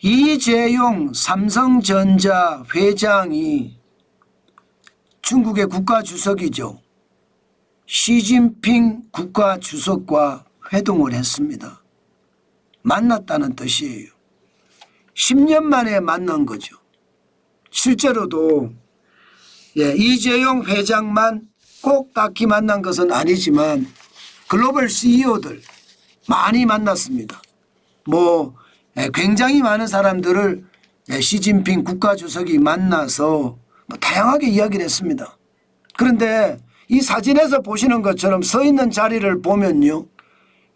이재용 삼성전자 회장이 중국의 국가주석이죠. 시진핑 국가주석과 회동을 했습니다. 만났다는 뜻이에요. 10년 만에 만난 거죠. 실제로도 이재용 회장만 꼭 딱히 만난 것은 아니지만 글로벌 CEO들 많이 만났습니다. 굉장히 많은 사람들을 시진핑 국가주석이 만나서 다양하게 이야기를 했습니다. 그런데 이 사진에서 보시는 것처럼 서 있는 자리를 보면요,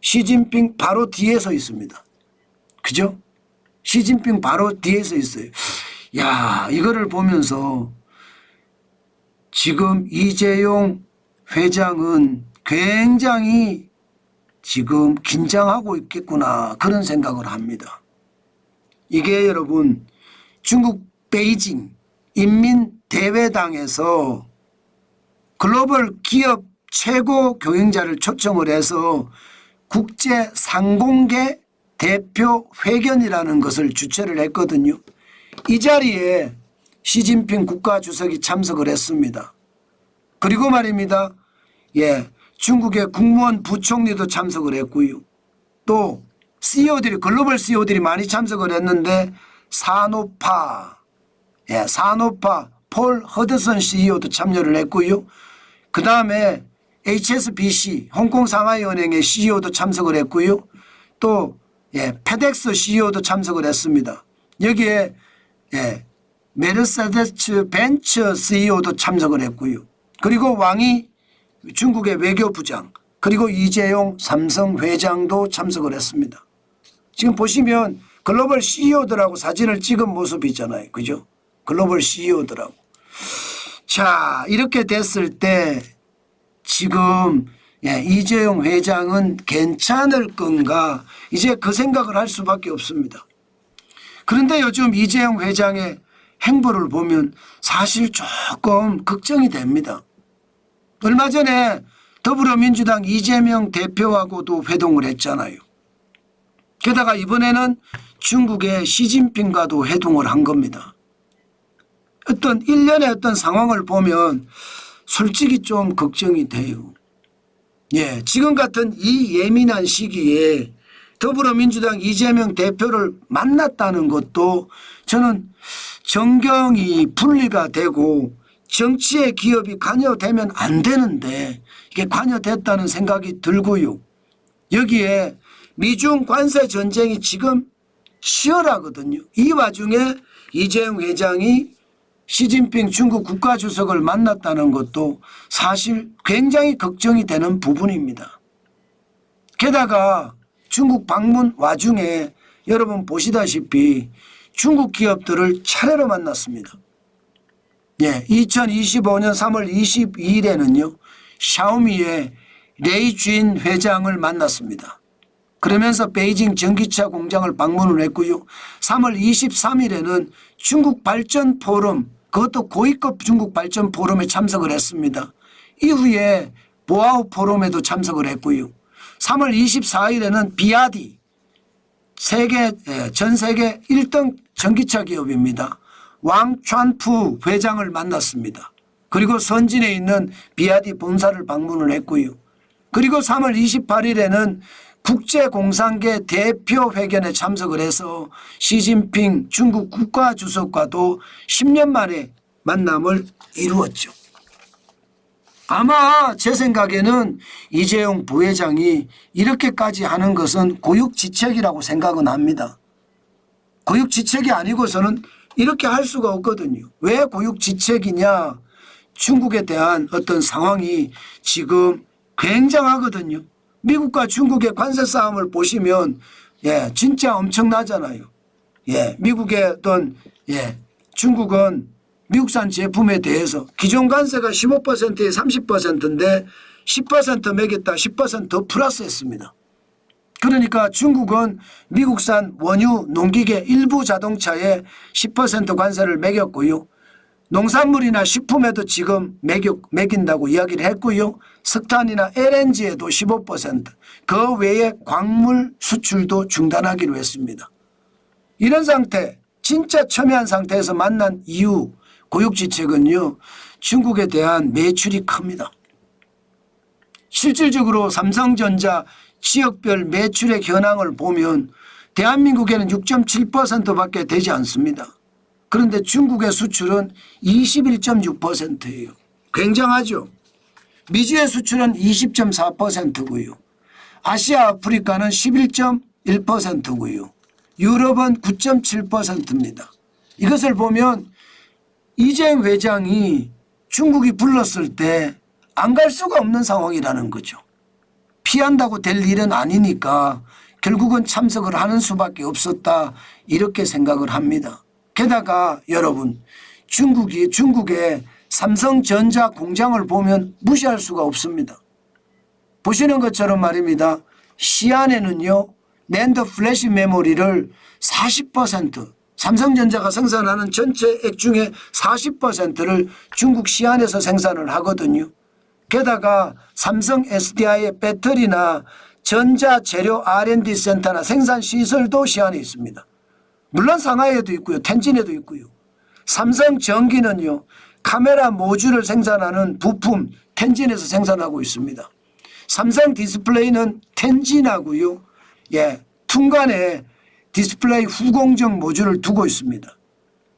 시진핑 바로 뒤에 서 있습니다. 그죠? 시진핑 바로 뒤에 서 있어요. 야, 이거를 보면서 지금 이재용 회장은 굉장히 지금 긴장하고 있겠구나, 그런 생각을 합니다. 이게 여러분 중국 베이징 인민대회당에서 글로벌 기업 최고 경영자를 초청을 해서 국제 상공계 대표 회견이라는 것을 주최를 했거든요. 이 자리에 시진핑 국가주석이 참석을 했습니다. 그리고 말입니다. 중국의 국무원 부총리도 참석을 했고요. 또 CEO들이, 글로벌 CEO들이 많이 참석을 했는데 산오파 폴 허드슨 CEO도 참여를 했고요. 그 다음에 HSBC 홍콩 상하이은행의 CEO도 참석을 했고요. 또 페덱스 CEO도 참석을 했습니다. 여기에 메르세데스 벤츠 CEO도 참석을 했고요. 그리고 왕이 중국의 외교부장, 그리고 이재용 삼성 회장도 참석을 했습니다. 지금 보시면 글로벌 CEO들하고 사진을 찍은 모습이 있잖아요. 그죠? 글로벌 CEO들하고. 자, 이렇게 됐을 때 지금 이재용 회장은 괜찮을 건가, 이제 그 생각을 할 수밖에 없습니다. 그런데 요즘 이재용 회장의 행보를 보면 사실 조금 걱정이 됩니다. 얼마 전에 더불어민주당 이재명 대표하고도 회동을 했잖아요. 게다가 이번에는 중국의 시진핑과도 회동을 한 겁니다. 어떤 일련의 어떤 상황을 보면 솔직히 좀 걱정이 돼요. 지금 같은 이 예민한 시기에 더불어민주당 이재명 대표를 만났다는 것도 저는 정경이 분리가 되고 정치에 기업이 관여되면 안 되는데 이게 관여됐다는 생각이 들고요. 여기에 미중 관세 전쟁이 지금 치열하거든요. 이 와중에 이재용 회장이 시진핑 중국 국가주석을 만났다는 것도 사실 굉장히 걱정이 되는 부분입니다. 게다가 중국 방문 와중에 여러분 보시다시피 중국 기업들을 차례로 만났습니다. 2025년 3월 22일에는요. 샤오미의 레이쥔 회장을 만났습니다. 그러면서 베이징 전기차 공장을 방문을 했고요. 3월 23일에는 중국 발전 포럼, 그것도 고위급 중국 발전 포럼에 참석을 했습니다. 이후에 보아우 포럼에도 참석을 했고요. 3월 24일에는 비아디, 전 세계 1등 전기차 기업입니다. 왕찬푸 회장을 만났습니다. 그리고 선진에 있는 비아디 본사를 방문을 했고요. 그리고 3월 28일에는 국제공산계 대표 회견에 참석을 해서 시진핑 중국 국가주석과도 10년 만에 만남을 이루었죠. 아마 제 생각에는 이재용 부회장이 이렇게까지 하는 것은 고육지책이라고 생각은 합니다. 고육지책이 아니고서는 이렇게 할 수가 없거든요. 왜 고육지책이냐? 중국에 대한 어떤 상황이 지금 굉장하거든요. 미국과 중국의 관세 싸움을 보시면 진짜 엄청나잖아요. 미국의 어떤 중국은 미국산 제품에 대해서 기존 관세가 15%에 30%인데 10% 매겼다 10% 더 플러스했습니다. 그러니까 중국은 미국산 원유, 농기계, 일부 자동차에 10% 관세를 매겼고요. 농산물이나 식품에도 지금 매긴다고 이야기를 했고요. 석탄이나 LNG에도 15%, 그 외에 광물 수출도 중단하기로 했습니다. 이런 상태, 진짜 첨예한 상태에서 만난 이후 고육지책은요, 중국에 대한 매출이 큽니다. 실질적으로 삼성전자 지역별 매출의 현황을 보면 대한민국에는 6.7%밖에 되지 않습니다. 그런데 중국의 수출은 21.6%예요. 굉장하죠. 미주의 수출은 20.4%고요. 아시아 아프리카는 11.1%고요. 유럽은 9.7%입니다. 이것을 보면 이재용 회장이 중국이 불렀을 때 안 갈 수가 없는 상황이라는 거죠. 피한다고 될 일은 아니니까 결국은 참석을 하는 수밖에 없었다, 이렇게 생각을 합니다. 게다가 여러분, 중국의 삼성전자 공장을 보면 무시할 수가 없습니다. 보시는 것처럼 말입니다. 시안에는요, 낸드 플래시 메모리를 40%, 삼성전자가 생산하는 전체 액 중에 40%를 중국 시안에서 생산을 하거든요. 게다가 삼성 SDI의 배터리나 전자재료 R&D 센터나 생산시설도 시안에 있습니다. 물론 상하이에도 있고요. 텐진에도 있고요. 삼성전기는요, 카메라 모듈을 생산하는 부품 텐진에서 생산하고 있습니다. 삼성 디스플레이는 텐진하고요, 퉁간에 디스플레이 후공정 모듈을 두고 있습니다.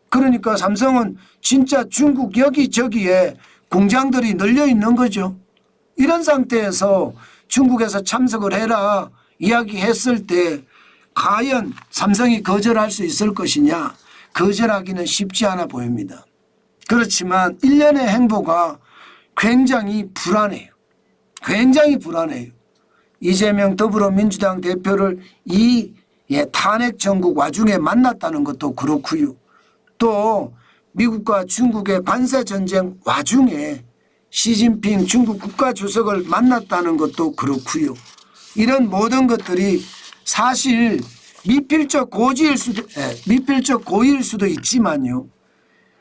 그러니까 삼성은 진짜 중국 여기저기에 공장들이 널려 있는 거죠. 이런 상태에서 중국에서 참석을 해라 이야기했을 때 과연 삼성이 거절할 수 있을 것이냐, 거절하기는 쉽지 않아 보입니다. 그렇지만 일련의 행보가 굉장히 불안해요. 굉장히 불안해요. 이재명 더불어민주당 대표를 이 탄핵 정국 와중에 만났다는 것도 그렇고요. 또 미국과 중국의 관세 전쟁 와중에 시진핑 중국 국가주석을 만났다는 것도 그렇고요. 이런 모든 것들이 사실 미필적 고지일 수도 있지만요,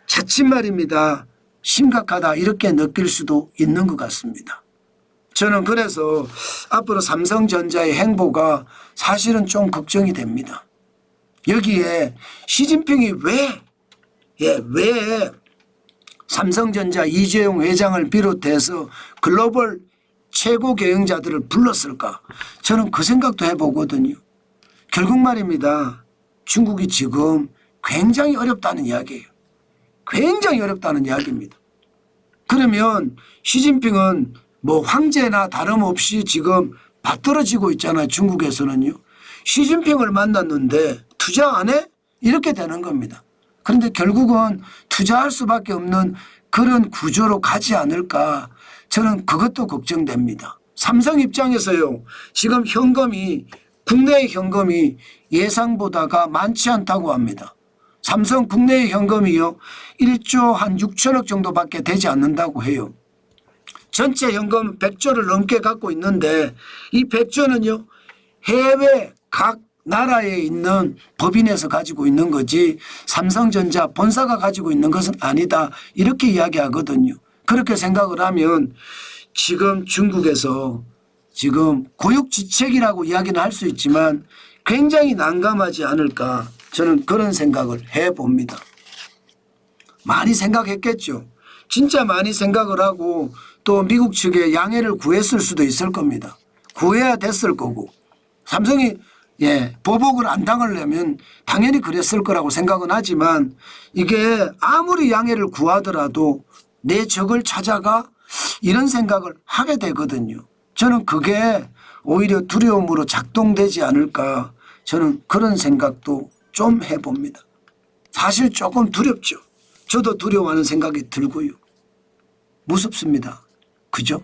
자칫 말입니다, 심각하다 이렇게 느낄 수도 있는 것 같습니다. 저는 그래서 앞으로 삼성전자의 행보가 사실은 좀 걱정이 됩니다. 여기에 시진핑이 왜 삼성전자 이재용 회장을 비롯해서 글로벌 최고 경영자들을 불렀을까? 저는 그 생각도 해보거든요. 결국 말입니다, 중국이 지금 굉장히 어렵다는 이야기예요. 굉장히 어렵다는 이야기입니다. 그러면 시진핑은 뭐 황제나 다름없이 지금 받들어지고 있잖아요. 중국에서는요. 시진핑을 만났는데 투자 안 해? 이렇게 되는 겁니다. 그런데 결국은 투자할 수밖에 없는 그런 구조로 가지 않을까, 저는 그것도 걱정됩니다. 삼성 입장에서요, 지금 현금이, 국내의 현금이 예상보다가 많지 않다고 합니다. 삼성 국내의 현금이요, 1조 한 6천억 정도밖에 되지 않는다고 해요. 전체 현금 100조를 넘게 갖고 있는데 이 100조는요, 해외 각 나라에 있는 법인에서 가지고 있는 거지 삼성전자 본사가 가지고 있는 것은 아니다, 이렇게 이야기하거든요. 그렇게 생각을 하면 지금 중국에서 지금 고육지책이라고 이야기는 할 수 있지만 굉장히 난감하지 않을까, 저는 그런 생각을 해봅니다. 많이 생각했겠죠. 진짜 많이 생각을 하고 또 미국 측에 양해를 구했을 수도 있을 겁니다. 구해야 됐을 거고, 삼성이 보복을 안 당하려면 당연히 그랬을 거라고 생각은 하지만 이게 아무리 양해를 구하더라도 내 적을 찾아가, 이런 생각을 하게 되거든요. 저는 그게 오히려 두려움으로 작동되지 않을까, 저는 그런 생각도 좀 해봅니다. 사실 조금 두렵죠. 저도 두려워하는 생각이 들고요. 무섭습니다. 그죠?